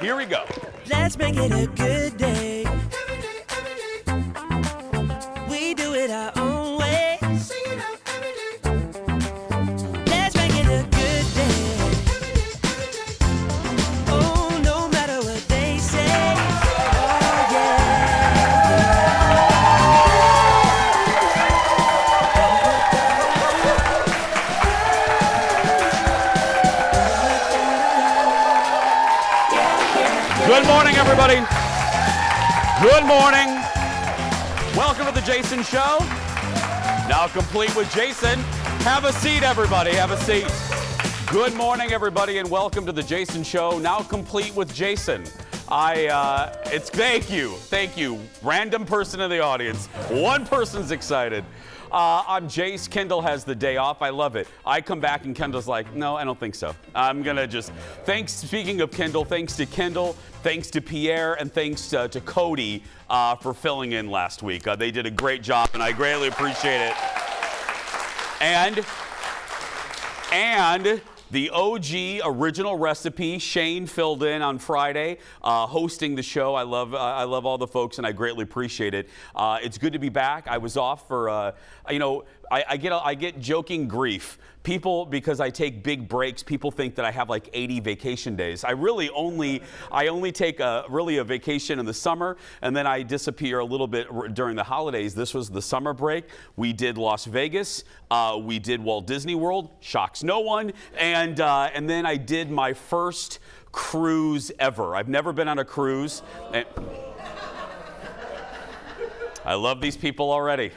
Here we go. Let's make it a good day. We do it our own way. Let's make it a good day. Oh, no matter what they say. Oh, yeah. Good morning, everybody. Good morning. Welcome to the Jason Show. Now complete with Jason. Have a seat, everybody. Have a seat. Good morning, everybody, and welcome to the Jason Show. Now complete with Jason. Thank you. Random person in the audience. One person's excited. I'm Jace. Kendall has the day off. I love it. I come back and Kendall's like, no, I don't think so. I'm going to just, speaking of Kendall, thanks to Pierre, and thanks to Cody for filling in last week. They did a great job, and I greatly appreciate it. And the OG original recipe, Shane filled in on Friday, hosting the show. I love all the folks, and I greatly appreciate it. It's good to be back. I was off for, I get joking grief. People, because I take big breaks, people think that I have like 80 vacation days. I only take a vacation in the summer, and then I disappear a little bit during the holidays. This was the summer break. We did Las Vegas. We did Walt Disney World. Shocks no one. And then I did my first cruise ever. I've never been on a cruise. And I love these people already.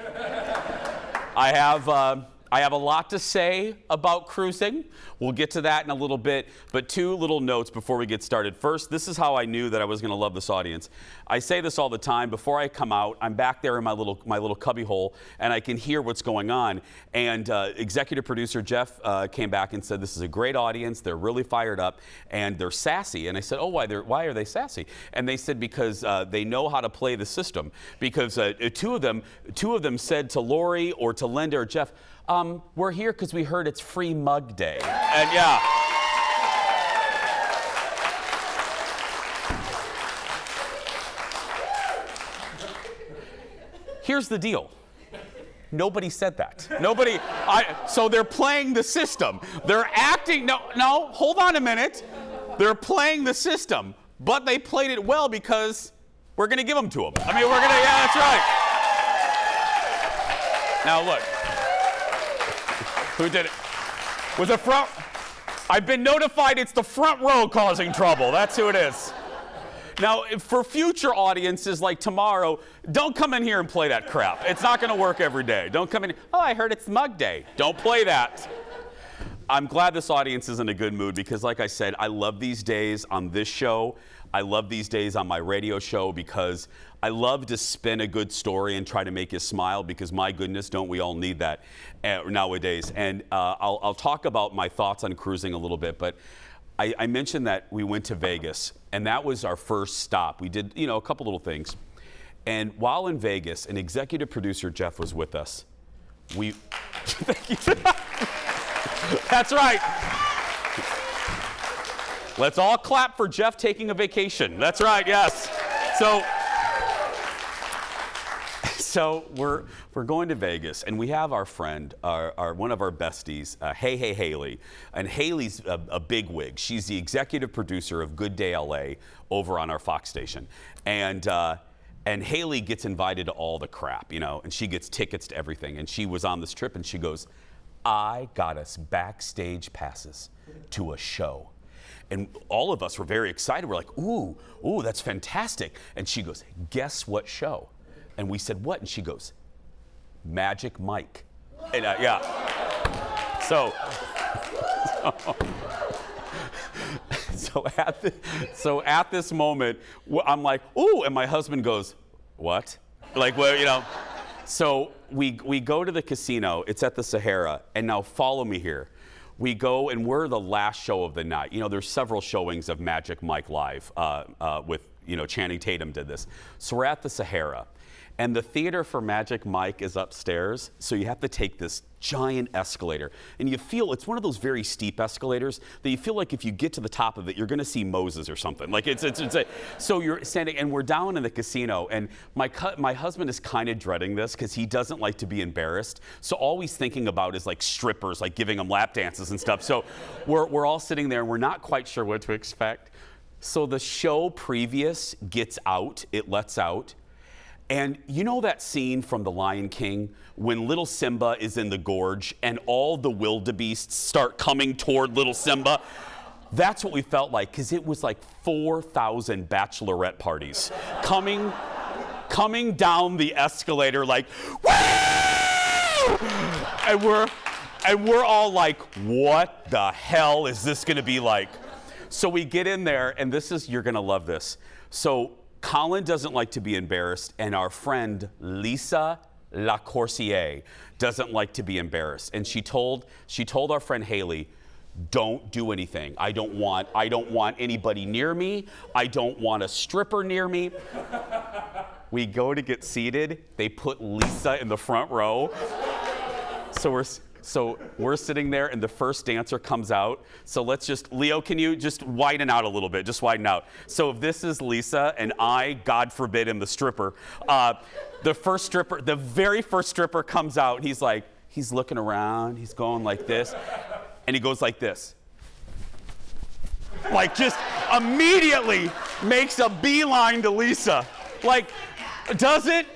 I have a lot to say about cruising. We'll get to that in a little bit, but two little notes before we get started. First, this is how I knew that I was going to love this audience. I say this all the time. Before I come out, I'm back there in my little cubby hole, and I can hear what's going on. And executive producer Jeff came back and said, this is a great audience. They're really fired up, and they're sassy. And I said, oh, why are they sassy? And they said, because they know how to play the system. Because two of them said to Lori or to Linda or Jeff, we're here because we heard it's free mug day. And yeah. Here's the deal. Nobody said that. So they're playing the system. They're acting, no, hold on a minute. They're playing the system, but they played it well because we're going to give them to them. Yeah, that's right. Now look. Who did it? Was the front? I've been notified it's the front row causing trouble. That's who it is. Now, for future audiences like tomorrow, don't come in here and play that crap. It's not going to work every day. Don't come in. Oh, I heard it's mug day. Don't play that. I'm glad this audience is in a good mood because, like I said, I love these days on this show. I love these days on my radio show because I love to spin a good story and try to make you smile because, my goodness, don't we all need that nowadays? And I'll talk about my thoughts on cruising a little bit, but I mentioned that we went to Vegas, and that was our first stop. We did, a couple little things. And while in Vegas, an executive producer, Jeff, was with us. Thank you. That's right. Let's all clap for Jeff taking a vacation. That's right, yes. So we're going to Vegas, and we have our friend, one of our besties, Haley. And Haley's a bigwig. She's the executive producer of Good Day LA over on our Fox station. And Haley gets invited to all the crap, and she gets tickets to everything. And she was on this trip, and she goes, I got us backstage passes to a show. And all of us were very excited. We're like, ooh, that's fantastic. And she goes, guess what show? And we said, what? And she goes, Magic Mike. And yeah. So at this moment, I'm like, ooh, and my husband goes, what? Like, well, So we go to the casino. It's at the Sahara. And now follow me here. We go, and we're the last show of the night. There's several showings of Magic Mike live with Channing Tatum did this. So we're at the Sahara. And the theater for Magic Mike is upstairs, so you have to take this giant escalator. And you feel, it's one of those very steep escalators that you feel like if you get to the top of it, you're gonna see Moses or something. Like so you're standing, and we're down in the casino, and my husband is kind of dreading this because he doesn't like to be embarrassed. So all he's thinking about is like strippers, like giving them lap dances and stuff. So we're all sitting there and we're not quite sure what to expect. So the show previous gets out, it lets out. And you know that scene from The Lion King when little Simba is in the gorge and all the wildebeests start coming toward little Simba? That's what we felt like, because it was like 4,000 bachelorette parties coming down the escalator like, woo! And we're all like, what the hell is this gonna be like? So we get in there, and you're gonna love this. So Colin doesn't like to be embarrassed, and our friend Lisa Lacourcier doesn't like to be embarrassed. And she told our friend Haley, don't do anything. I don't want anybody near me. I don't want a stripper near me. We go to get seated. They put Lisa in the front row. So we're sitting there, and the first dancer comes out. So Leo, can you just widen out a little bit? Just widen out. So if this is Lisa, and I, God forbid, am the stripper, the very first stripper comes out, and he's looking around, he's going like this, and he goes like this. Like, just immediately makes a beeline to Lisa. Like, does it?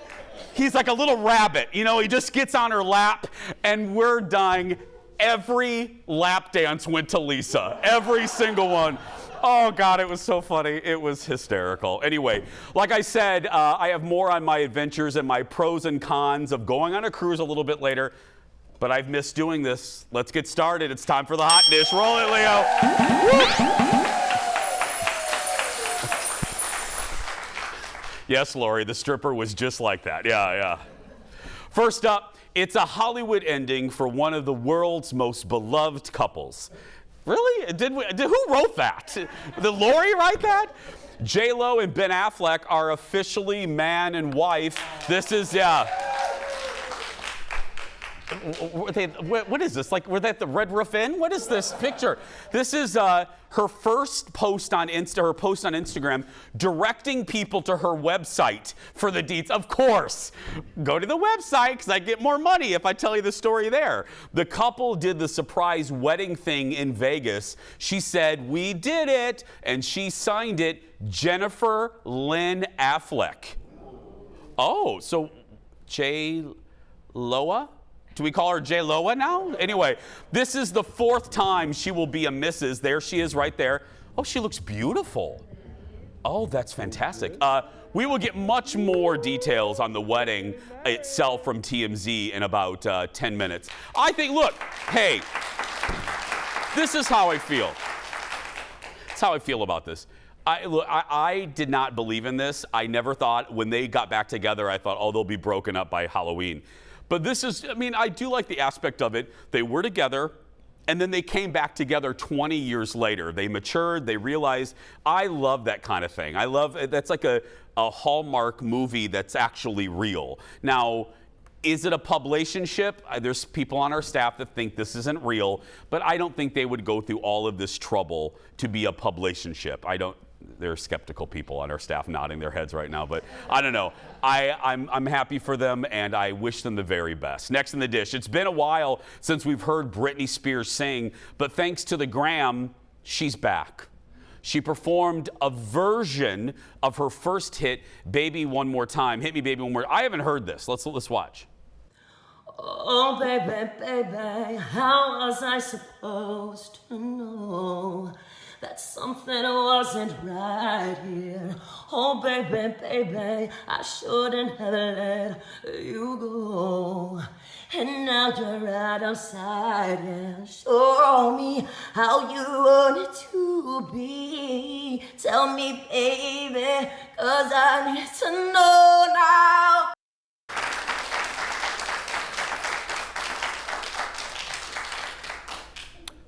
He's like a little rabbit, he just gets on her lap, and we're dying. Every lap dance went to Lisa, every single one. Oh God, it was so funny. It was hysterical. Anyway, like I said, I have more on my adventures and my pros and cons of going on a cruise a little bit later, but I've missed doing this. Let's get started. It's time for the hot dish. Roll it, Leo. Yes, Lori, the stripper was just like that. Yeah. First up, it's a Hollywood ending for one of the world's most beloved couples. Really? Who wrote that? Did Lori write that? J-Lo and Ben Affleck are officially man and wife. This is, what is this? Like, were they at the Red Roof Inn? What is this picture? This is her first post on Instagram, directing people to her website for the deets. Of course, go to the website because I get more money if I tell you the story there. The couple did the surprise wedding thing in Vegas. She said, "We did it," and she signed it, Jennifer Lynn Affleck. Oh, so J-Loa? Do we call her J-Loa now? Anyway, this is the 4th time she will be a Mrs. There she is right there. Oh, she looks beautiful. Oh, that's fantastic. We will get much more details on the wedding itself from TMZ in about 10 minutes. I think, look, hey, this is how I feel. That's how I feel about this. I did not believe in this. I never thought when they got back together, I thought, oh, they'll be broken up by Halloween. But I do like the aspect of it. They were together, and then they came back together 20 years later. They matured, they realized. I love that kind of thing. That's like a Hallmark movie that's actually real. Now, is it a publicationship? There's people on our staff that think this isn't real, but I don't think they would go through all of this trouble to be a publicationship. There are skeptical people on our staff nodding their heads right now, but I don't know. I'm happy for them, and I wish them the very best. Next in the dish, it's been a while since we've heard Britney Spears sing, but thanks to the Gram, she's back. She performed a version of her first hit, Baby One More Time. Hit Me Baby One More. I haven't heard this. Let's watch. Oh, baby, baby, how was I supposed to know that something wasn't right here? Oh, baby, baby, I shouldn't have let you go. And now you're right outside and show me how you want it to be. Tell me, baby, 'cause I need to know now.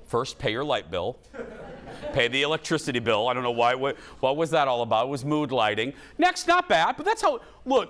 First, pay your light bill. Pay the electricity bill. I don't know why. What was that all about? It was mood lighting. Next, not bad, but that's how. Look,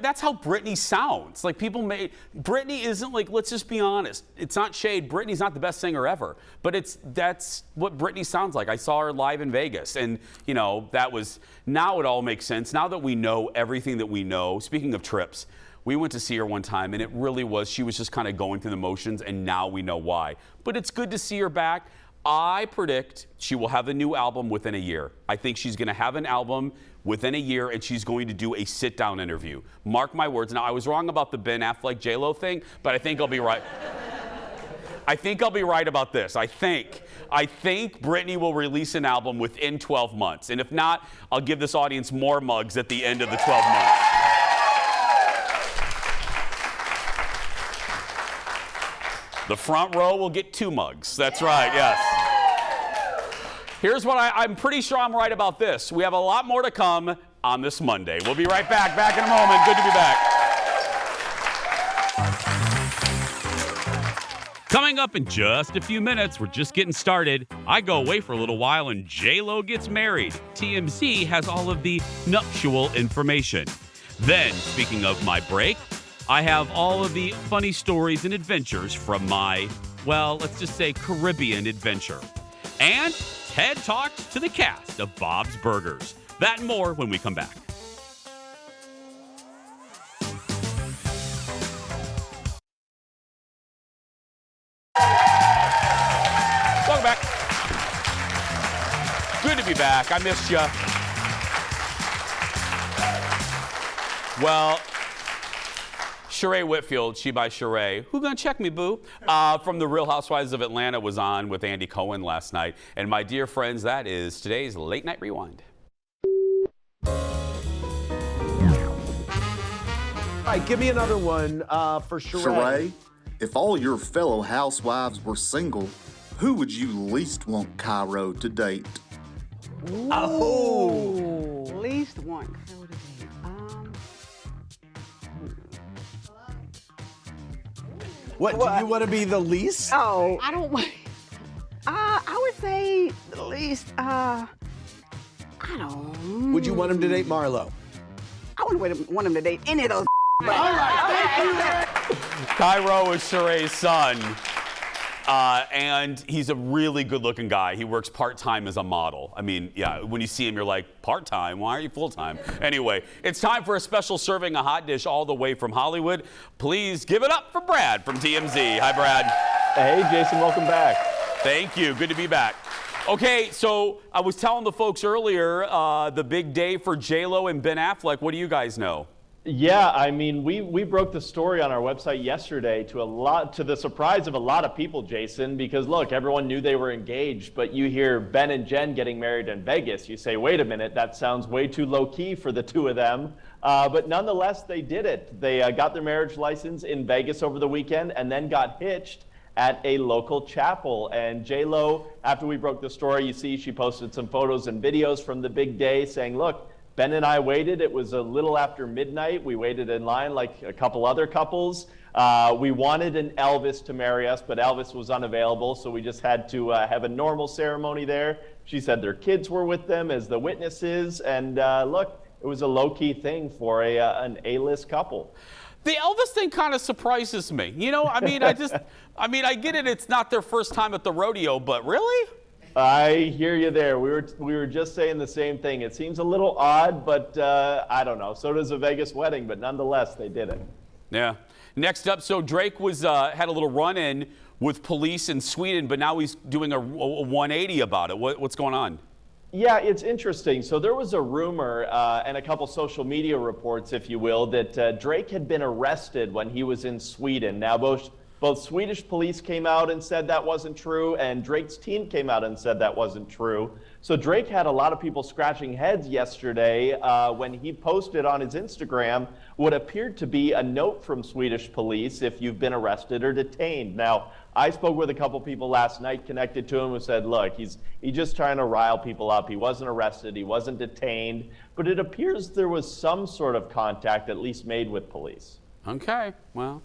that's how Britney sounds. Like Britney isn't like. Let's just be honest. It's not shade. Britney's not the best singer ever, but that's what Britney sounds like. I saw her live in Vegas, and that was. Now it all makes sense. Now that we know everything that we know. Speaking of trips. We went to see her one time, and it really was. She was just kind of going through the motions, and now we know why. But it's good to see her back. I predict she will have a new album within a year. I think she's going to have an album within a year, and she's going to do a sit-down interview. Mark my words. Now, I was wrong about the Ben Affleck J-Lo thing, but I think I'll be right. I think I'll be right about this. I think Britney will release an album within 12 months. And if not, I'll give this audience more mugs at the end of the 12 months. The front row will get 2 mugs. That's right, yes. Here's what I'm pretty sure I'm right about this. We have a lot more to come on this Monday. We'll be right back. Back in a moment. Good to be back. Coming up in just a few minutes, we're just getting started. I go away for a little while and J-Lo gets married. TMZ has all of the nuptial information. Then, speaking of my break, I have all of the funny stories and adventures from my, well, let's just say Caribbean adventure. And Ted talks to the cast of Bob's Burgers. That and more when we come back. Welcome back. Good to be back. I missed you. Well, Sheree Whitfield, she by Sheree, who gonna check me, boo? From The Real Housewives of Atlanta was on with Andy Cohen last night. And my dear friends, that is today's Late Night Rewind. All right, give me another one for Sheree. Sheree, if all your fellow housewives were single, who would you least want Cairo to date? Oh. Least one. What, do you want to be the least? Oh, I don't want. I would say the least. I don't. Would you want him to date Marlo? I wouldn't want him to date any of those. All right, thank you. Cairo is Sheree's son. And he's a really good-looking guy. He works part-time as a model. I mean, yeah, when you see him, you're like, part-time? Why are you full-time? Anyway, it's time for a special serving of hot dish all the way from Hollywood. Please give it up for Brad from TMZ. Hi, Brad. Hey, Jason, welcome back. Thank you. Good to be back. Okay, so I was telling the folks earlier, the big day for J-Lo and Ben Affleck. What do you guys know? Yeah, I mean, we broke the story on our website yesterday to the surprise of a lot of people, Jason, because look, everyone knew they were engaged, but you hear Ben and Jen getting married in Vegas. You say, wait a minute, that sounds way too low key for the two of them. But nonetheless, they did it. They got their marriage license in Vegas over the weekend and then got hitched at a local chapel. And J-Lo, after we broke the story, you see she posted some photos and videos from the big day saying, look, Ben and I waited. It was a little after midnight. We waited in line like a couple other couples. We wanted an Elvis to marry us, but Elvis was unavailable, so we just had to have a normal ceremony there. She said their kids were with them as the witnesses, and look, it was a low-key thing for an A-list couple. The Elvis thing kind of surprises me. You know, I mean, I get it. It's not their first time at the rodeo, but really? I hear you there. We were just saying the same thing. It seems a little odd, but I don't know. So does a Vegas wedding, but nonetheless, they did it. Yeah. Next up, so Drake was had a little run-in with police in Sweden, but now he's doing a 180 about it. What's going on? Yeah, it's interesting. So there was a rumor and a couple social media reports, if you will, that Drake had been arrested when he was in Sweden. Now, both Swedish police came out and said that wasn't true, and Drake's team came out and said that wasn't true. So Drake had a lot of people scratching heads yesterday when he posted on his Instagram what appeared to be a note from Swedish police if you've been arrested or detained. Now, I spoke with a couple people last night connected to him who said, look, he's just trying to rile people up. He wasn't arrested, he wasn't detained, but it appears there was some sort of contact at least made with police. Okay, well.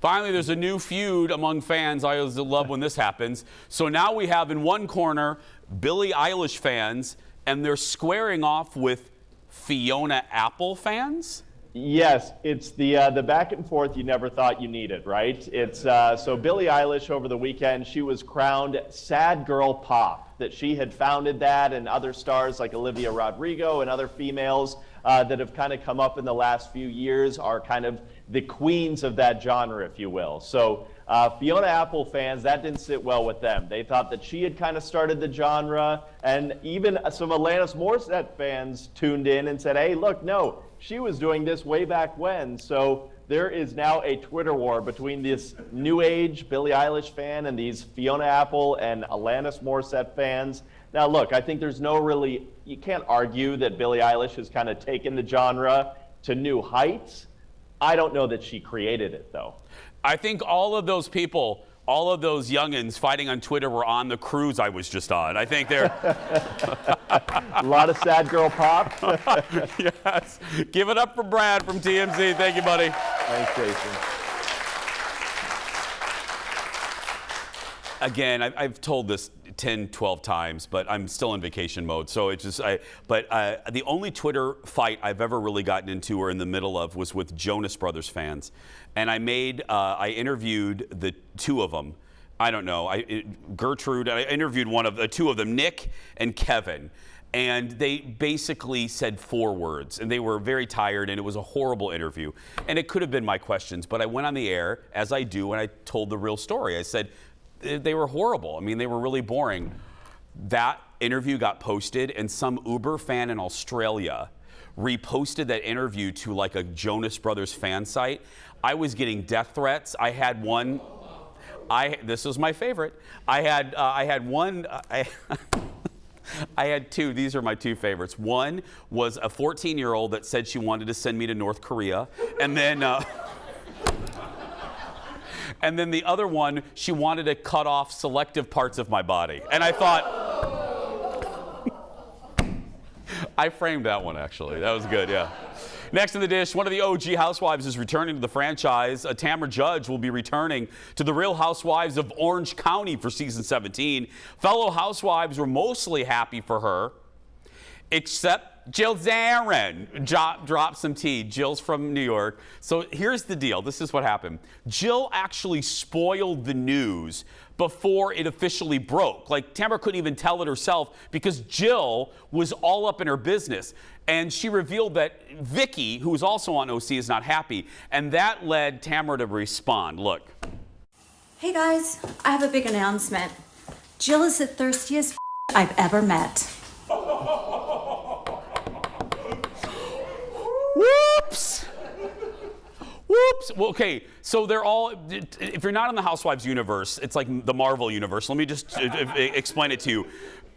Finally, there's a new feud among fans. I always love when this happens. So now we have in one corner Billie Eilish fans, and they're squaring off with Fiona Apple fans? Yes, it's the back and forth you never thought you needed, right? It's so Billie Eilish over the weekend, she was crowned Sad Girl Pop, that she had founded that, and other stars like Olivia Rodrigo and other females that have kind of come up in the last few years are kind of the queens of that genre, if you will. So Fiona Apple fans, that didn't sit well with them. They thought that she had kind of started the genre, and even some Alanis Morissette fans tuned in and said, hey, look, no, she was doing this way back when. So there is now a Twitter war between this new age Billie Eilish fan and these Fiona Apple and Alanis Morissette fans. Now, look, I think there's you can't argue that Billie Eilish has kind of taken the genre to new heights. I don't know that she created it, though. I think all of those people, all of those youngins fighting on Twitter were on the cruise I was just on. I think they're... A lot of sad girl pop. Yes. Give it up for Brad from TMZ. Thank you, buddy. Thanks, Jason. Again, I've told this 10, 12 times, but I'm still in vacation mode. So it's just, the only Twitter fight I've ever really gotten into or in the middle of was with Jonas Brothers fans. And I interviewed the two of them. I don't know, Gertrude, I interviewed two of them, Nick and Kevin. And they basically said 4 words, and they were very tired, and it was a horrible interview. And it could have been my questions, but I went on the air, as I do, and I told the real story. I said, they were horrible. I mean, they were really boring. That interview got posted, and some Uber fan in Australia reposted that interview to like a Jonas Brothers fan site. I was getting death threats. I had one. This was my favorite. I had one. I had 2. These are my 2 favorites. One was a 14-year-old that said she wanted to send me to North Korea, and then. And then the other one, she wanted to cut off selective parts of my body. And I thought, I framed that one, actually. That was good, yeah. Next in the dish, one of the OG housewives is returning to the franchise. Tamra Judge will be returning to the Real Housewives of Orange County for season 17. Fellow housewives were mostly happy for her, except Jill Zarin dropped some tea. Jill's from New York. So here's the deal. This is what happened. Jill actually spoiled the news before it officially broke. Like, Tamara couldn't even tell it herself because Jill was all up in her business. And she revealed that Vicky, who is also on OC, is not happy. And that led Tamara to respond. Look. Hey guys, I have a big announcement. Jill is the thirstiest I've ever met. Whoops! Whoops! Well, okay, so they're all, if you're not in the Housewives universe, it's like the Marvel universe. Let me just explain it to you.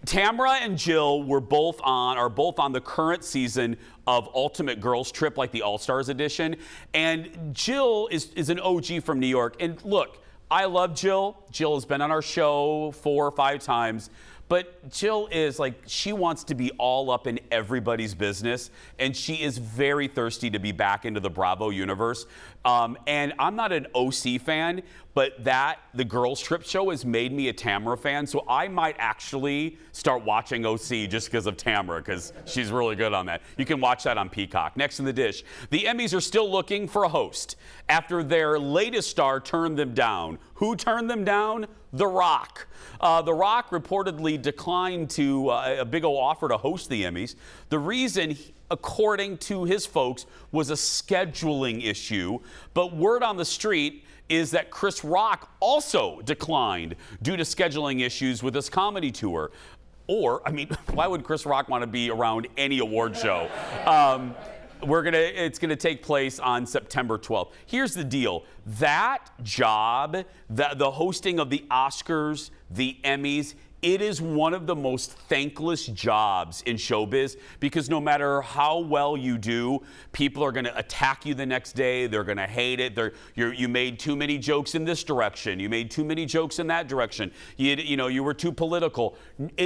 Tamra and Jill are both on the current season of Ultimate Girls Trip, like the All-Stars edition. And Jill is an OG from New York. And look, I love Jill. Jill has been on our show 4 or 5 times. But Jill is like, she wants to be all up in everybody's business, and she is very thirsty to be back into the Bravo universe. And I'm not an OC fan, but the Girls Trip show has made me a Tamara fan, so I might actually start watching OC just because of Tamara, because she's really good on that. You can watch that on Peacock. Next in the dish, the Emmys are still looking for a host after their latest star turned them down. Who turned them down? The Rock. The Rock reportedly declined to a big old offer to host the Emmys. The reason, according to his folks, was a scheduling issue. But word on the street is that Chris Rock also declined due to scheduling issues with his comedy tour. Or, I mean, why would Chris Rock want to be around any award show? It's gonna take place on September 12th. Here's the deal. That job, the hosting of the Oscars, the Emmys, It is one of the most thankless jobs in showbiz because no matter how well you do, people are going to attack you the next day. They're going to hate it. You made too many jokes in this direction. You made too many jokes in that direction. You were too political.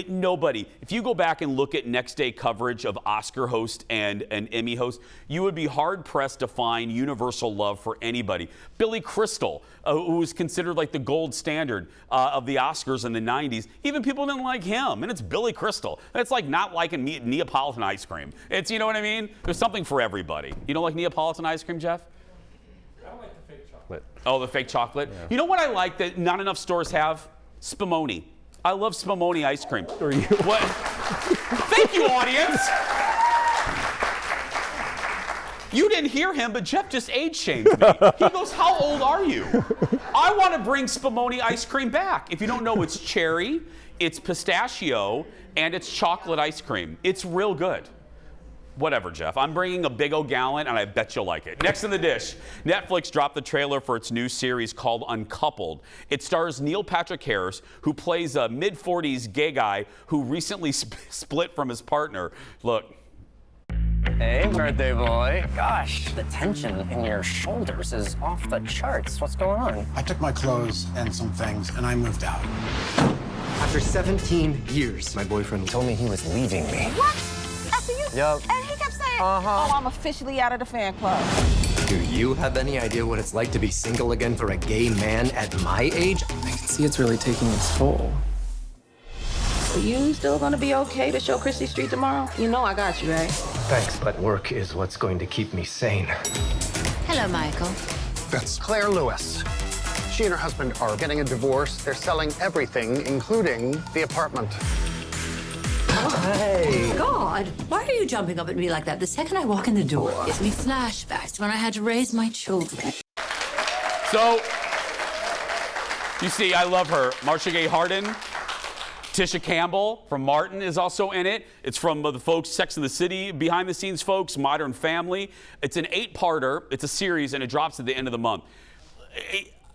Nobody. If you go back and look at next day coverage of Oscar host and Emmy host, you would be hard pressed to find universal love for anybody. Billy Crystal, who was considered like the gold standard of the Oscars in the 90s, even people didn't like him, and it's Billy Crystal. It's like not liking Neapolitan ice cream. It's, you know what I mean? There's something for everybody. You don't like Neapolitan ice cream, Jeff? I don't like the fake chocolate. Oh, the fake chocolate? Yeah. You know what I like that not enough stores have? Spumoni. I love Spumoni ice cream. Are you? What? Thank you, audience. You didn't hear him, but Jeff just age shamed me. He goes, how old are you? I want to bring Spumoni ice cream back. If you don't know, it's cherry, it's pistachio, and it's chocolate ice cream. It's real good. Whatever, Jeff. I'm bringing a big old gallon, and I bet you'll like it. Next in the dish, Netflix dropped the trailer for its new series called Uncoupled. It stars Neil Patrick Harris, who plays a mid-40s gay guy who recently split from his partner. Look. Hey, birthday boy. Gosh, the tension in your shoulders is off the charts. What's going on? I took my clothes and some things, and I moved out. After 17 years, my boyfriend told me he was leaving me. What? After you? Yup. And he kept saying, oh, I'm officially out of the fan club. Do you have any idea what it's like to be single again for a gay man at my age? I can see it's really taking its toll. Are you still gonna be okay to show Christie Street tomorrow? You know I got you, right? Thanks, but work is what's going to keep me sane. Hello, Michael. That's Claire Lewis. She and her husband are getting a divorce. They're selling everything, including the apartment. Hey. God, why are you jumping up at me like that the second I walk in the door? Gives me flashbacks to when I had to raise my children. So, you see, I love her. Marcia Gay Harden. Tisha Campbell from Martin is also in it. It's from the folks, Sex and the City, behind the scenes folks, Modern Family. It's an 8-parter. It's a series, and it drops at the end of the month.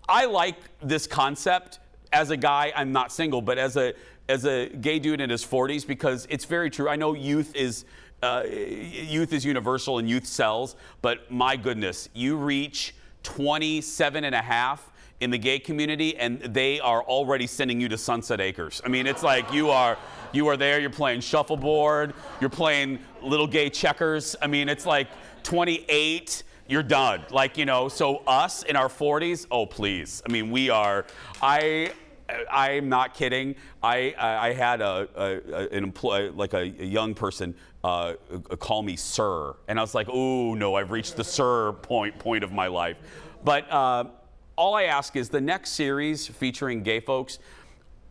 I like this concept. As a guy, I'm not single, but as a gay dude in his 40s, because it's very true. I know youth is universal and youth sells, but my goodness, you reach 27 and a half in the gay community, and they are already sending you to Sunset Acres. I mean, it's like you are there, you're playing shuffleboard, you're playing little gay checkers. I mean, it's like 28, you're done. Like, so us in our 40s, oh, please. I mean, we are, I'm not kidding. I had an employee, like a young person, call me sir, and I was like, oh no, I've reached the sir point of my life. But all I ask is the next series featuring gay folks,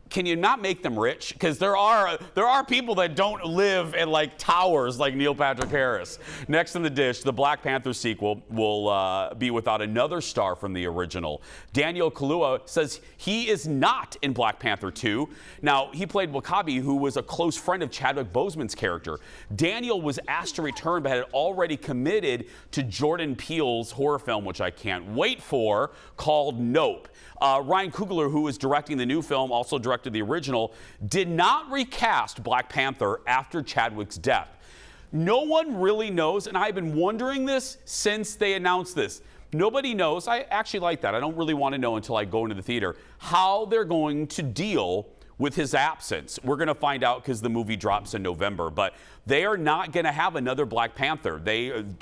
can you not make them rich? Because there are people that don't live in like towers like Neil Patrick Harris. Next in the dish, the Black Panther sequel will be without another star from the original. Daniel Kaluuya says he is not in Black Panther 2. Now, he played W'Kabi, who was a close friend of Chadwick Boseman's character. Daniel was asked to return, but had already committed to Jordan Peele's horror film, which I can't wait for, called Nope. Ryan Coogler, who is directing the new film, also directed the original, did not recast Black Panther after Chadwick's death. No one really knows, and I've been wondering this since they announced this. Nobody knows. I actually like that. I don't really want to know until I go into the theater how they're going to deal with his absence. We're going to find out because the movie drops in November, but they are not going to have another Black Panther.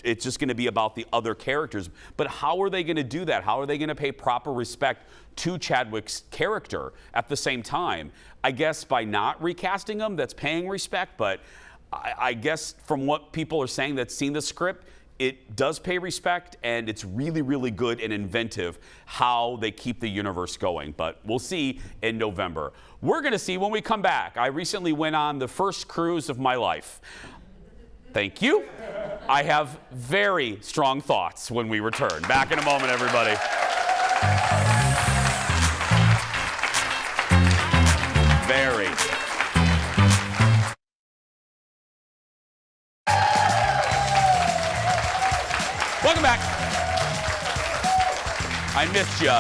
It's just going to be about the other characters. But how are they going to do that? How are they going to pay proper respect to Chadwick's character at the same time? I guess by not recasting him, that's paying respect, but I guess from what people are saying that's seen the script, it does pay respect, and it's really, really good and inventive how they keep the universe going. But we'll see in November. We're going to see when we come back. I recently went on the first cruise of my life. Thank you. I have very strong thoughts when we return. Back in a moment, everybody. Very. Welcome back. I missed you.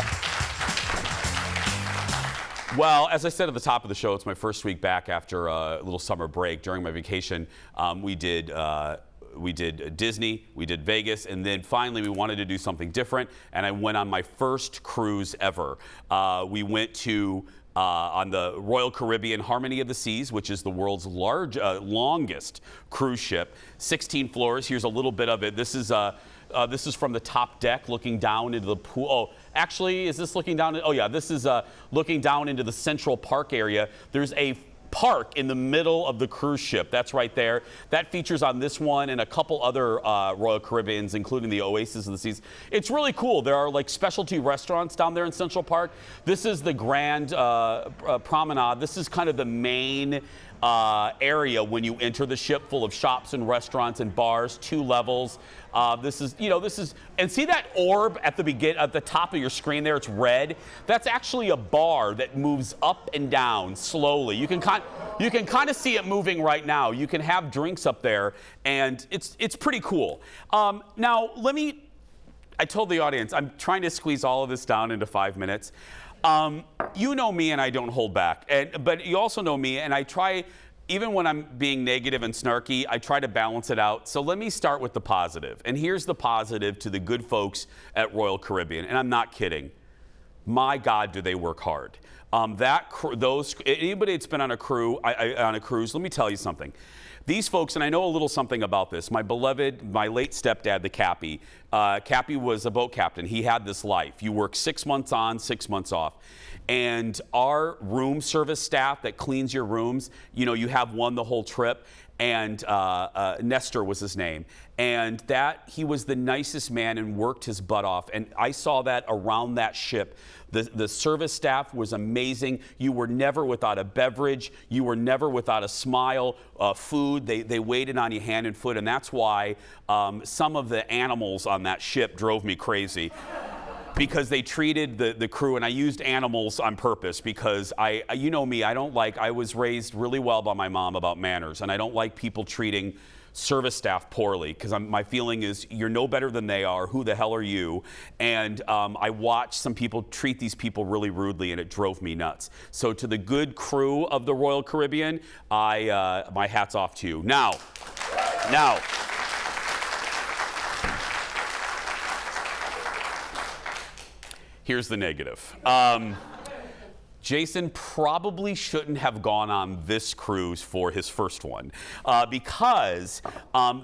Well, as I said at the top of the show, it's my first week back after a little summer break. During my vacation, we did Disney, we did Vegas, and then finally we wanted to do something different, and I went on my first cruise ever. We went to on the Royal Caribbean Harmony of the Seas, which is the world's longest cruise ship, 16 floors. Here's a little bit of it. This is from the top deck looking down into the pool. Oh, actually, is this looking down? Oh, yeah, this is looking down into the Central Park area. There's a park in the middle of the cruise ship. That's right there. That features on this one and a couple other Royal Caribbeans, including the Oasis of the Seas. It's really cool. There are like specialty restaurants down there in Central Park. This is the Grand Promenade. This is kind of the main area when you enter the ship, full of shops and restaurants and bars, 2 levels. This is, and see that orb at the top of your screen there? It's red. That's actually a bar that moves up and down slowly. You can kind of see it moving right now. You can have drinks up there, and it's pretty cool. Now, I told the audience, I'm trying to squeeze all of this down into 5 minutes. You know me, and I don't hold back. But you also know me, and I try, even when I'm being negative and snarky, I try to balance it out. So let me start with the positive. And here's the positive to the good folks at Royal Caribbean, and I'm not kidding. My God, do they work hard. Anybody that's been on a cruise, let me tell you something. These folks, and I know a little something about this, my late stepdad, the Cappy. Cappy was a boat captain. He had this life. You work 6 months on, 6 months off. And our room service staff that cleans your rooms, you have one the whole trip. And Nestor was his name. And he was the nicest man and worked his butt off. And I saw that around that ship. The service staff was amazing. You were never without a beverage. You were never without a smile, food. They waited on you hand and foot. And that's why some of the animals on that ship drove me crazy. Because they treated the crew, and I used animals on purpose because you know me, I was raised really well by my mom about manners, and I don't like people treating service staff poorly because my feeling is you're no better than they are. Who the hell are you? And I watched some people treat these people really rudely, and it drove me nuts. So to the good crew of the Royal Caribbean, my hat's off to you. Now. Here's the negative. Jason probably shouldn't have gone on this cruise for his first one because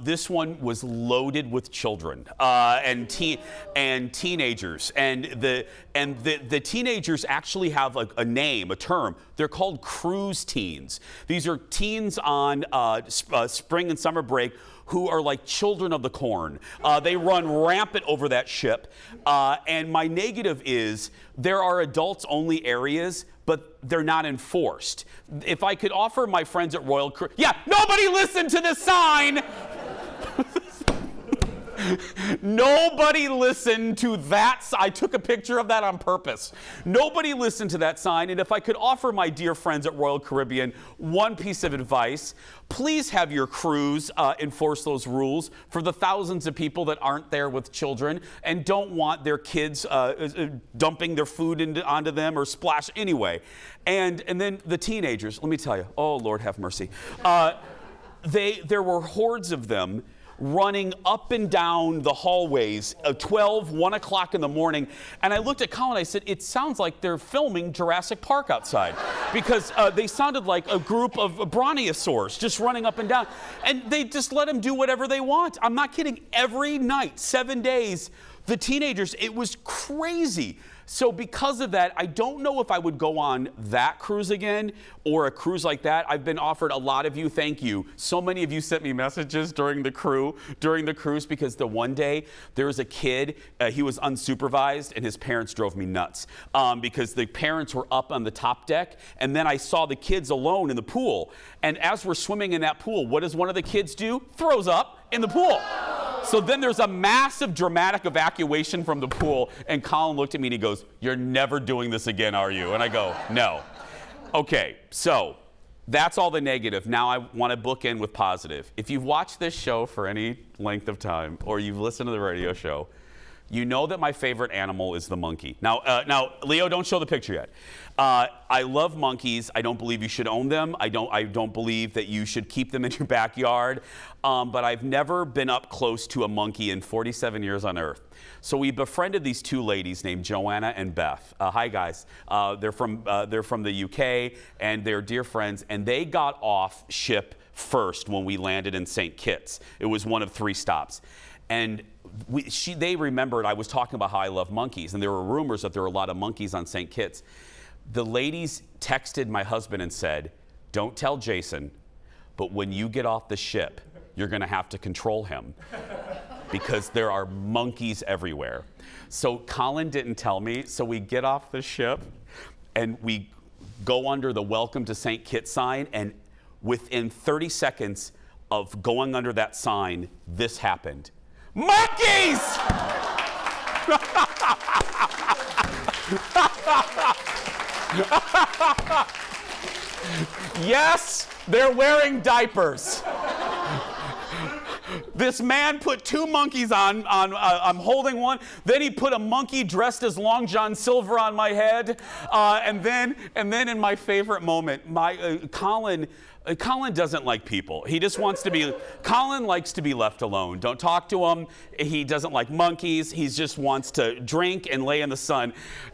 this one was loaded with children and teenagers. And the teenagers actually have a name, a term. They're called cruise teens. These are teens on spring and summer break who are like children of the corn. They run rampant over that ship. And my negative is there are adults-only areas, but they're not enforced. If I could offer my friends at Royal Caribbean... Yeah, nobody listened to the sign! Nobody listened to that. I took a picture of that on purpose. Nobody listened to that sign. And if I could offer my dear friends at Royal Caribbean one piece of advice, please have your crews enforce those rules for the thousands of people that aren't there with children and don't want their kids dumping their food onto them or splash anyway. And then the teenagers, let me tell you, oh, Lord have mercy. There were hordes of them running up and down the hallways, 1 o'clock in the morning. And I looked at Colin, I said, it sounds like they're filming Jurassic Park outside. Because they sounded like a group of brontosaurs just running up and down. And they just let them do whatever they want. I'm not kidding. Every night, 7 days, the teenagers, it was crazy. So because of that, I don't know if I would go on that cruise again or a cruise like that. I've been offered, a lot of you, thank you. So many of you sent me messages during the cruise because the one day there was a kid, he was unsupervised and his parents drove me nuts because the parents were up on the top deck and then I saw the kids alone in the pool. And as we're swimming in that pool, what does one of the kids do? Throws up in the pool. So then there's a massive dramatic evacuation from the pool, and Colin looked at me and he goes, "You're never doing this again, are you?" And I go, "No." Okay, so that's all the negative. Now I want to bookend with positive. If you've watched this show for any length of time, or you've listened to the radio show, You know that my favorite animal is the monkey. Now, Leo, don't show the picture yet. I love monkeys. I don't believe you should own them. I don't believe that you should keep them in your backyard. But I've never been up close to a monkey in 47 years on Earth. So we befriended these two ladies named Joanna and Beth. Hi, guys. They're from the UK, and they're dear friends. And they got off ship first when we landed in St. Kitts. It was one of 3 stops. And they remembered I was talking about how I love monkeys, and there were rumors that there were a lot of monkeys on St. Kitts. The ladies texted my husband and said, "Don't tell Jason, but when you get off the ship, you're going to have to control him because there are monkeys everywhere." So Colin didn't tell me, so we get off the ship and we go under the Welcome to St. Kitts sign, and within 30 seconds of going under that sign, this happened. Monkeys! Yes, they're wearing diapers. This man put 2 monkeys on I'm holding one. Then he put a monkey dressed as Long John Silver on my head. And then in my favorite moment, Colin doesn't like people. He just wants to be, Colin likes to be left alone. Don't talk to him. He doesn't like monkeys. He just wants to drink and lay in the sun.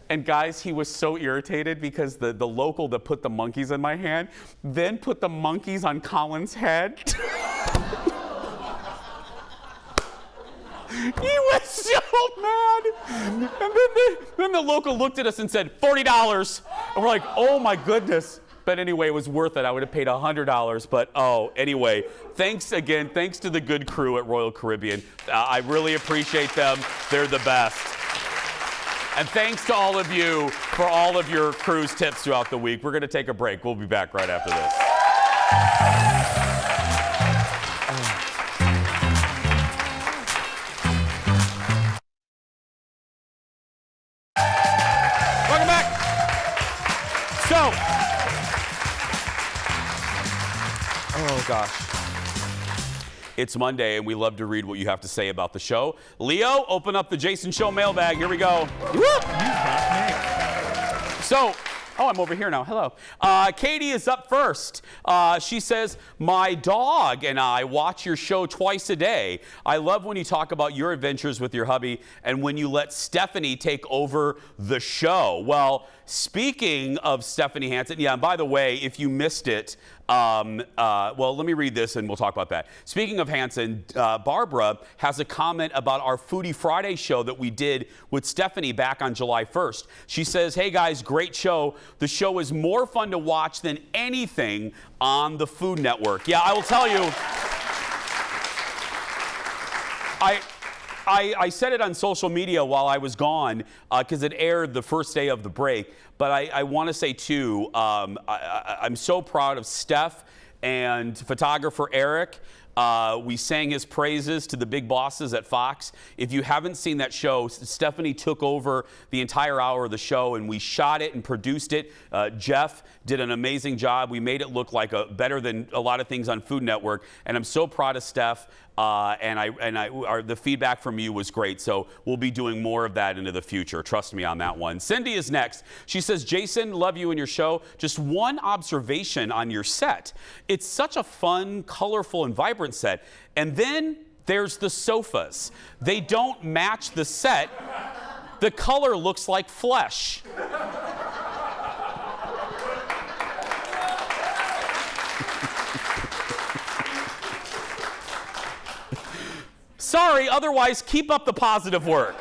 And guys, he was so irritated because the local that put the monkeys in my hand then put the monkeys on Colin's head. He was so mad. And then the local looked at us and said, $40. And we're like, oh my goodness. But anyway, it was worth it. I would have paid $100. But anyway, thanks again. Thanks to the good crew at Royal Caribbean. I really appreciate them. They're the best. And thanks to all of you for all of your cruise tips throughout the week. We're going to take a break. We'll be back right after this. Oh, gosh. It's Monday, and we love to read what you have to say about the show. Leo, open up the Jason Show mailbag. Here we go. So, I'm over here now. Hello. Katie is up first. She says, "My dog and I watch your show twice a day. I love when you talk about your adventures with your hubby and when you let Stephanie take over the show." Well, speaking of Stephanie Hansen, yeah, and by the way, if you missed it, well, let me read this and we'll talk about that. Speaking of Hansen, Barbara has a comment about our Foodie Friday show that we did with Stephanie back on July 1st. She says, "Hey guys, great show. The show is more fun to watch than anything on the Food Network." Yeah, I will tell you, I said it on social media while I was gone because it aired the first day of the break. But I want to say, too, I'm so proud of Steph and photographer Eric. We sang his praises to the big bosses at Fox. If you haven't seen that show, Stephanie took over the entire hour of the show, and we shot it and produced it. Jeff did an amazing job. We made it look like better than a lot of things on Food Network, and I'm so proud of Steph. The feedback from you was great, so we'll be doing more of that into the future. Trust me on that one. Cindy is next. She says, "Jason, love you and your show. Just one observation on your set. It's such a fun, colorful, and vibrant set. And then there's the sofas. They don't match the set. The color looks like flesh." Sorry, otherwise keep up the positive work.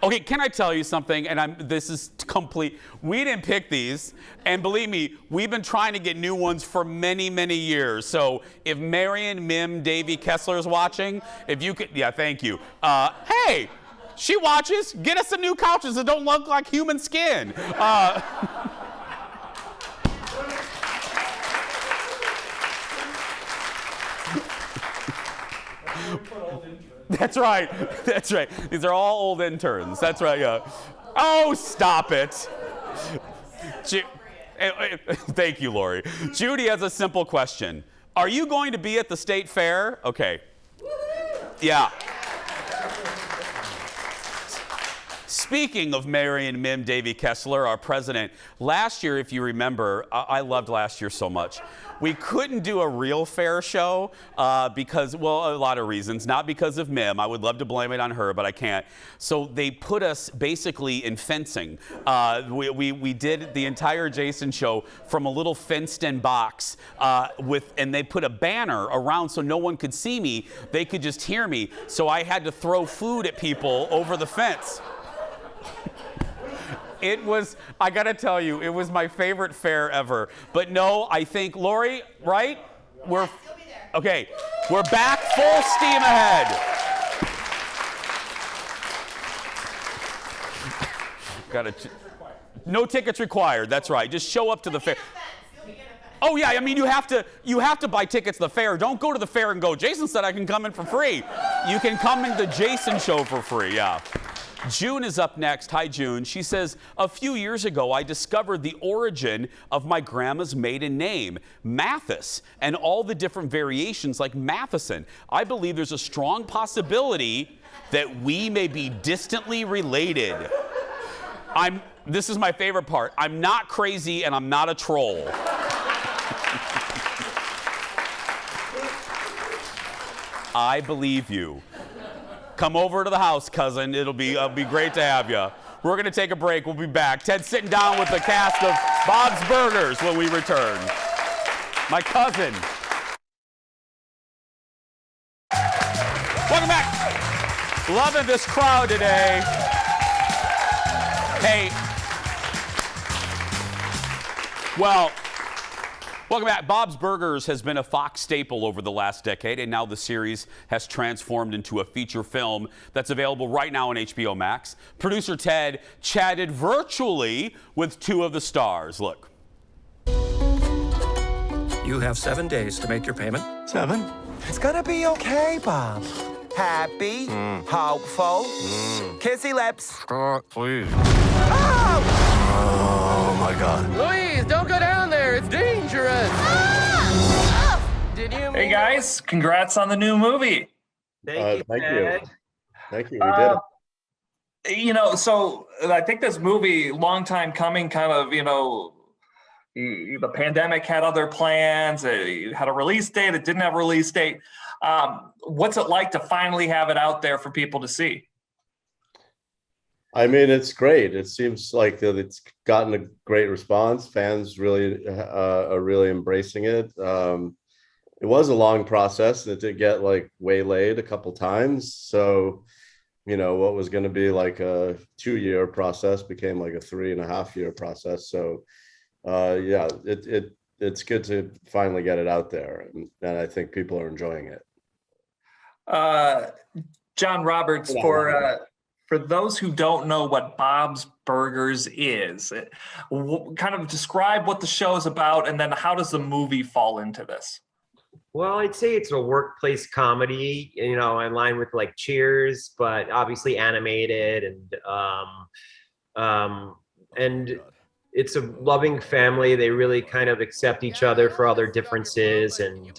Okay, can I tell you something? And this is complete. We didn't pick these, and believe me, we've been trying to get new ones for many, many years. So if Marion, Mim, Davey, Kessler is watching, if you could, yeah, thank you. Hey, she watches. Get us some new couches that don't look like human skin. That's right. That's right. These are all old interns. That's right, yeah. Oh, stop it. Thank you, Lori. Judy has a simple question. Are you going to be at the state fair? Okay. Yeah. Speaking of Mary and Mim, Davy Kessler, our president, last year, if you remember, I loved last year so much. We couldn't do a real fair show because, well, a lot of reasons. Not because of Mim. I would love to blame it on her, but I can't. So they put us basically in fencing. We did the entire Jason show from a little fenced-in box and they put a banner around so no one could see me. They could just hear me. So I had to throw food at people over the fence. It was, I gotta tell you, it was my favorite fair ever. But no, I think, Lori, right? Okay, we're back full steam ahead. No tickets required, that's right. Just show up to the fair. Oh yeah, I mean you have to buy tickets to the fair. Don't go to the fair and go, Jason said I can come in for free. You can come in the Jason show for free, yeah. June is up next. Hi, June. She says, a few years ago, I discovered the origin of my grandma's maiden name, Mathis, and all the different variations like Matheson. I believe there's a strong possibility that we may be distantly related. This is my favorite part. I'm not crazy and I'm not a troll. I believe you. Come over to the house, cousin. It'll be great to have you. We're going to take a break. We'll be back. Ted's sitting down with the cast of Bob's Burgers when we return. My cousin. Welcome back. Loving this crowd today. Hey. Well, welcome back. Bob's Burgers has been a Fox staple over the last decade, and now the series has transformed into a feature film that's available right now on HBO Max. Producer Ted chatted virtually with two of the stars. Look. You have 7 days to make your payment. 7? It's gonna be okay, Bob. Happy, hopeful, kissy lips. Please. Oh my God. Louise, don't go down there. It's dangerous. Did you? Hey guys, congrats on the new movie. Thank you. Thank you. We did it. You know, so I think this movie, long time coming, kind of, you know, the pandemic had other plans. It had a release date. It didn't have a release date. What's it like to finally have it out there for people to see? I mean, it's great. It seems like it's gotten a great response. Fans really are really embracing it. It was a long process. It did get like waylaid a couple times. So, you know, what was going to be like a 2-year process became like a 3.5-year process. So, yeah, it's good to finally get it out there, and I think people are enjoying it. John Roberts, for those who don't know what Bob's Burgers is, kind of describe what the show is about, and then how does the movie fall into this? Well, I'd say it's a workplace comedy, you know, in line with like Cheers, but obviously animated, and it's a loving family. They really kind of accept each other for all their differences, and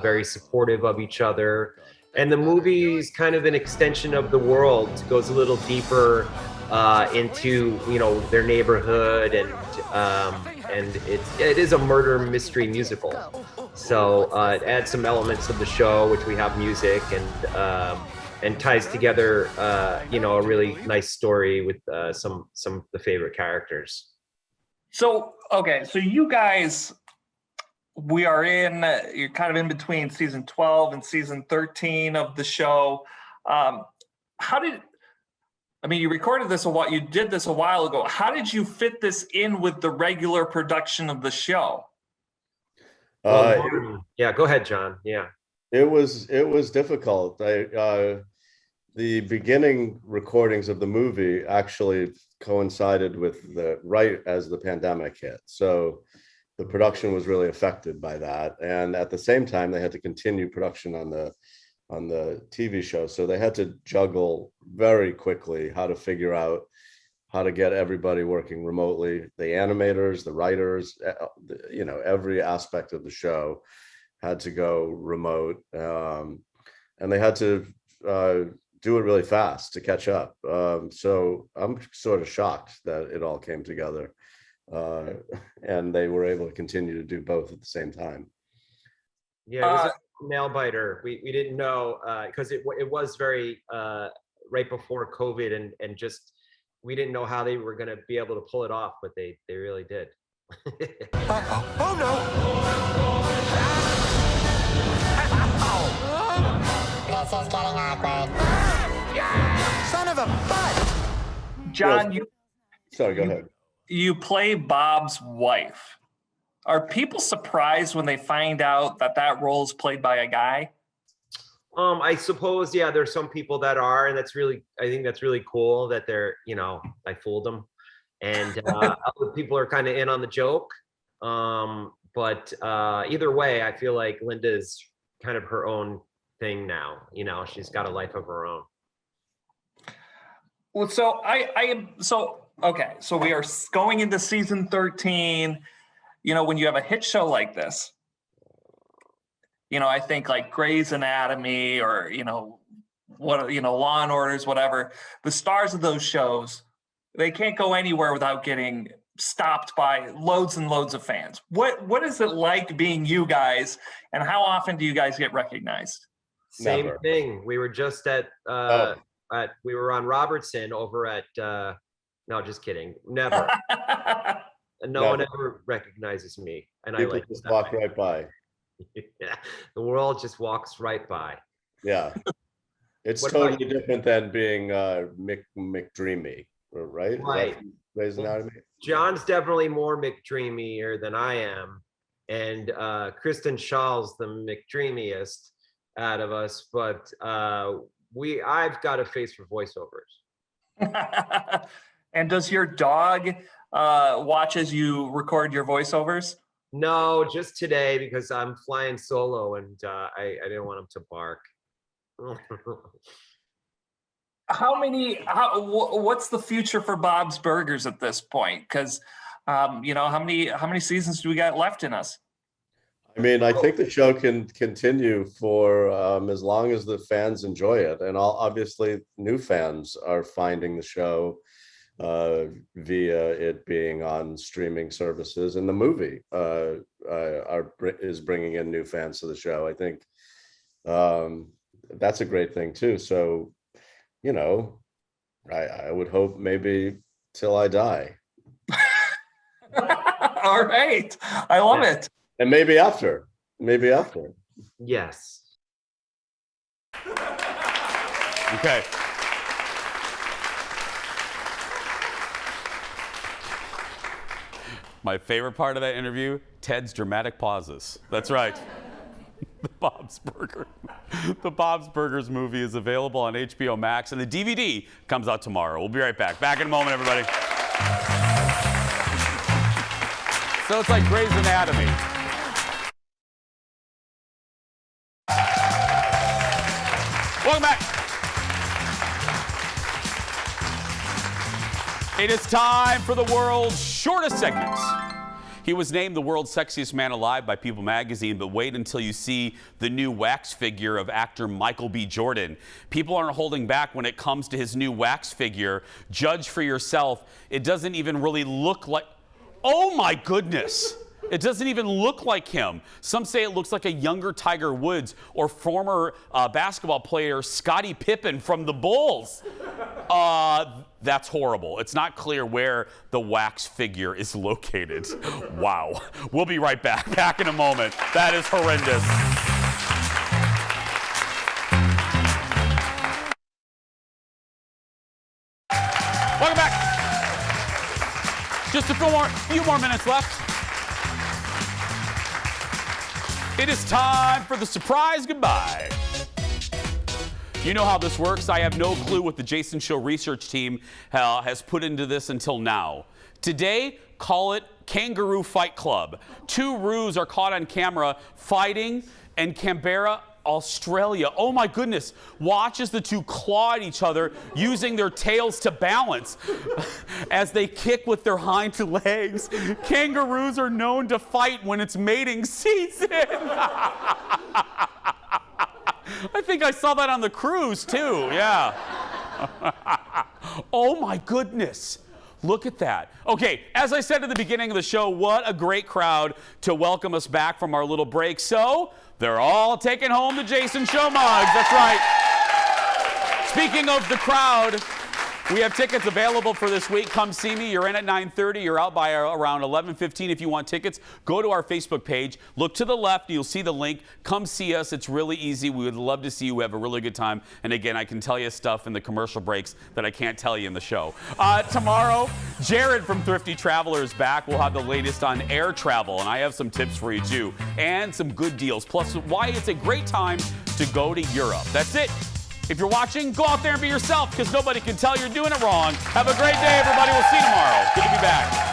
very supportive of each other. And the movie is kind of an extension of the world. It goes a little deeper into, you know, their neighborhood, and it is a murder mystery musical. So it adds some elements of the show, which we have music, and ties together, you know, a really nice story with some of the favorite characters. So, okay, so you guys, you're kind of in between season 12 and season 13 of the show. You recorded this you did this a while ago. How did you fit this in with the regular production of the show? Yeah, go ahead, John. Yeah. It was difficult. The beginning recordings of the movie actually coincided with right as the pandemic hit. So the production was really affected by that. And at the same time, they had to continue production on the TV show. So they had to juggle very quickly how to figure out how to get everybody working remotely, the animators, the writers, you know, every aspect of the show had to go remote. And they had to do it really fast to catch up. So I'm sort of shocked that it all came together, and they were able to continue to do both at the same time. Yeah, it was a nail biter. We didn't know because it was very right before COVID, and just we didn't know how they were going to be able to pull it off, but they really did. Oh no! This is getting awkward. Son of a butt! John, Sorry, go ahead. You play Bob's wife. Are people surprised when they find out that role is played by a guy? I suppose, yeah, there's some people that are, and I think that's really cool that they're, I fooled them. And other people are kind of in on the joke. But either way, I feel like Linda's kind of her own thing now. She's got a life of her own. Well, so okay. So we are going into season 13. When you have a hit show like this, I think like Grey's Anatomy or, Law and Orders, whatever, the stars of those shows, they can't go anywhere without getting stopped by loads and loads of fans. What is it like being you guys, and how often do you guys get recognized? Same Never. thing. We were just we were on Robertson over at, no, just kidding. Never. No one ever recognizes me. And People I like just that walk way. right by. Yeah, the world just walks right by. Yeah. It's What about totally different than being McDreamy, right? Right. Grey's Anatomy? John's definitely more McDreamier than I am. And Kristen Shaw's the McDreamiest out of us, but I've got a face for voiceovers. And does your dog watch as you record your voiceovers? No, just today because I'm flying solo and I didn't want him to bark. What's the future for Bob's Burgers at this point? Because how many seasons do we got left in us? I mean, I think the show can continue for as long as the fans enjoy it. And obviously new fans are finding the show via it being on streaming services, and the movie is bringing in new fans to the show. I think that's a great thing too. So, I would hope maybe till I die. All right. I love it. And maybe after. Yes. Okay. My favorite part of that interview, Ted's dramatic pauses. That's right. The Bob's Burgers movie is available on HBO Max, and the DVD comes out tomorrow. We'll be right back. Back in a moment, everybody. So it's like Grey's Anatomy. Welcome back. It is time for the world's shortest segment. He was named the world's sexiest man alive by People magazine, but wait until you see the new wax figure of actor Michael B. Jordan. People aren't holding back when it comes to his new wax figure. Judge for yourself. It doesn't even really look like, oh my goodness. It doesn't even look like him. Some say it looks like a younger Tiger Woods or former basketball player Scottie Pippen from the Bulls. That's horrible. It's not clear where the wax figure is located. Wow. We'll be right back. Back in a moment. That is horrendous. Welcome back. Just a few more minutes left. It is time for the surprise goodbye. You know how this works. I have no clue what the Jason Show research team has put into this until now. Today, call it Kangaroo Fight Club. Two roos are caught on camera fighting in Canberra, Australia. Oh my goodness. Watch as the two claw at each other using their tails to balance as they kick with their hind legs. Kangaroos are known to fight when it's mating season. I think I saw that on the cruise, too. Yeah. Oh, my goodness. Look at that. Okay, as I said at the beginning of the show, what a great crowd to welcome us back from our little break. So, they're all taking home the Jason Show mugs. That's right. Speaking of the crowd, we have tickets available for this week. Come see me. You're in at 9:30. You're out by around 11:15. If you want tickets, go to our Facebook page. Look to the left. You'll see the link. Come see us. It's really easy. We would love to see you. We have a really good time. And again, I can tell you stuff in the commercial breaks that I can't tell you in the show. Tomorrow, Jared from Thrifty Traveler is back. We'll have the latest on air travel, and I have some tips for you too, and some good deals. Plus, why it's a great time to go to Europe. That's it. If you're watching, go out there and be yourself, because nobody can tell you're doing it wrong. Have a great day, everybody. We'll see you tomorrow. Good to be back.